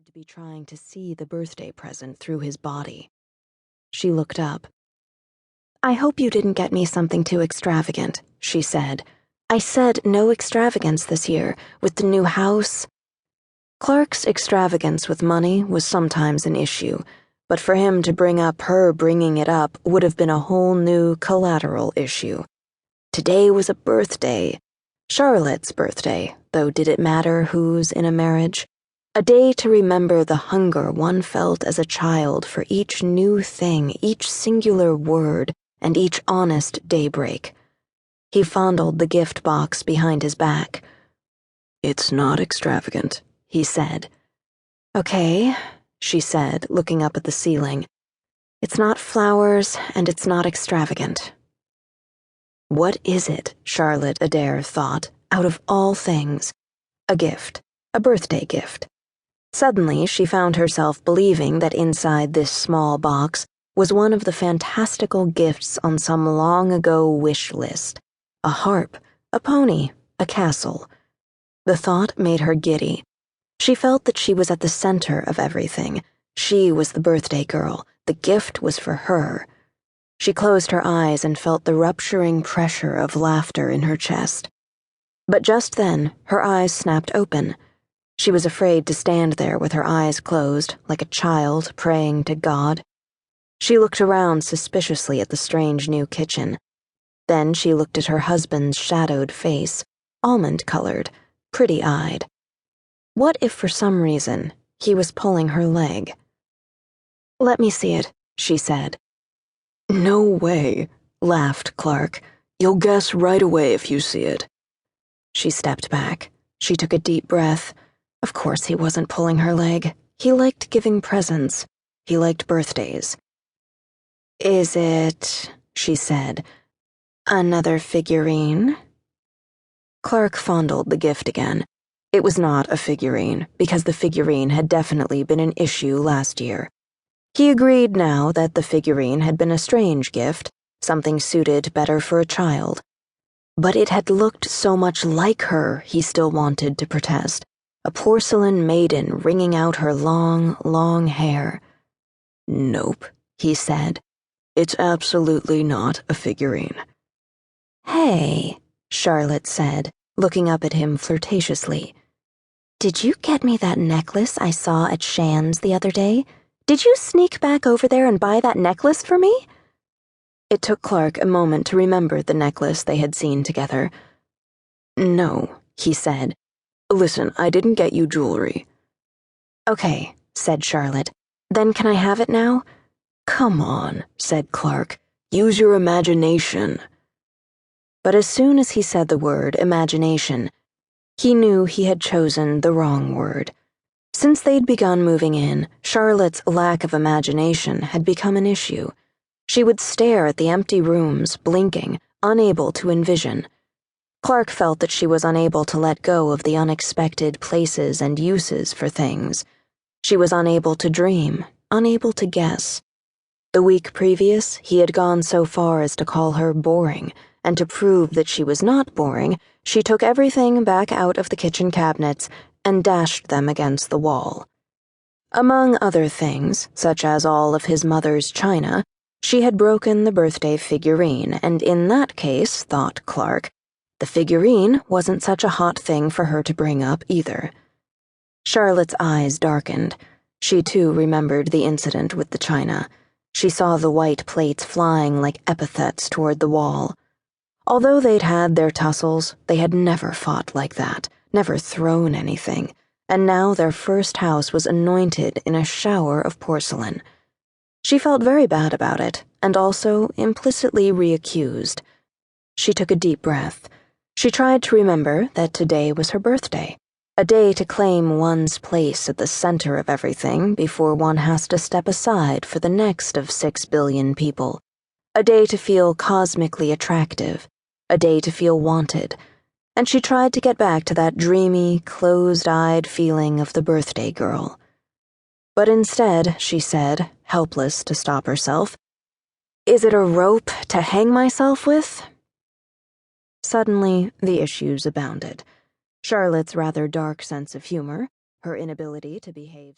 to be trying to see the birthday present through his body. She looked up. "I hope you didn't get me something too extravagant," she said. "I said no extravagance this year, with the new house." Clark's extravagance with money was sometimes an issue, but for him to bring up her bringing it up would have been a whole new collateral issue. Today was a birthday. Charlotte's birthday, though did it matter whose in a marriage? A day to remember the hunger one felt as a child for each new thing, each singular word, and each honest daybreak. He fondled the gift box behind his back. "It's not extravagant," he said. "Okay," she said, looking up at the ceiling. "It's not flowers, and it's not extravagant." What is it, Charlotte Adair thought, out of all things? A gift, a birthday gift. Suddenly, she found herself believing that inside this small box was one of the fantastical gifts on some long-ago wish list. A harp, a pony, a castle. The thought made her giddy. She felt that she was at the center of everything. She was the birthday girl. The gift was for her. She closed her eyes and felt the rupturing pressure of laughter in her chest. But just then, her eyes snapped open. She was afraid to stand there with her eyes closed, like a child praying to God. She looked around suspiciously at the strange new kitchen. Then she looked at her husband's shadowed face, almond-colored, pretty-eyed. What if for some reason he was pulling her leg? "Let me see it," she said. "No way," laughed Clark. "You'll guess right away if you see it." She stepped back. She took a deep breath. Of course he wasn't pulling her leg. He liked giving presents. He liked birthdays. "Is it," she said, "another figurine?" Clark fondled the gift again. It was not a figurine, because the figurine had definitely been an issue last year. He agreed now that the figurine had been a strange gift, something suited better for a child. But it had looked so much like her, he still wanted to protest. A porcelain maiden wringing out her long, long hair. "Nope," he said. "It's absolutely not a figurine." "Hey," Charlotte said, looking up at him flirtatiously. "Did you get me that necklace I saw at Shan's the other day? Did you sneak back over there and buy that necklace for me?" It took Clark a moment to remember the necklace they had seen together. "No," he said. "Listen, I didn't get you jewelry." "Okay," said Charlotte. "Then can I have it now?" "Come on," said Clark. "Use your imagination." But as soon as he said the word imagination, he knew he had chosen the wrong word. Since they'd begun moving in, Charlotte's lack of imagination had become an issue. She would stare at the empty rooms, blinking, unable to envision. Clark felt that she was unable to let go of the unexpected places and uses for things. She was unable to dream, unable to guess. The week previous, he had gone so far as to call her boring, and to prove that she was not boring, she took everything back out of the kitchen cabinets and dashed them against the wall. Among other things, such as all of his mother's china, she had broken the birthday figurine, and in that case, thought Clark, the figurine wasn't such a hot thing for her to bring up either. Charlotte's eyes darkened. She too remembered the incident with the china. She saw the white plates flying like epithets toward the wall. Although they'd had their tussles, they had never fought like that, never thrown anything, and now their first house was anointed in a shower of porcelain. She felt very bad about it, and also implicitly reaccused. She took a deep breath. She tried to remember that today was her birthday, a day to claim one's place at the center of everything before one has to step aside for the next of 6 billion people, a day to feel cosmically attractive, a day to feel wanted, and she tried to get back to that dreamy, closed-eyed feeling of the birthday girl. But instead, she said, helpless to stop herself, "Is it a rope to hang myself with?" Suddenly, the issues abounded. Charlotte's rather dark sense of humor, her inability to behave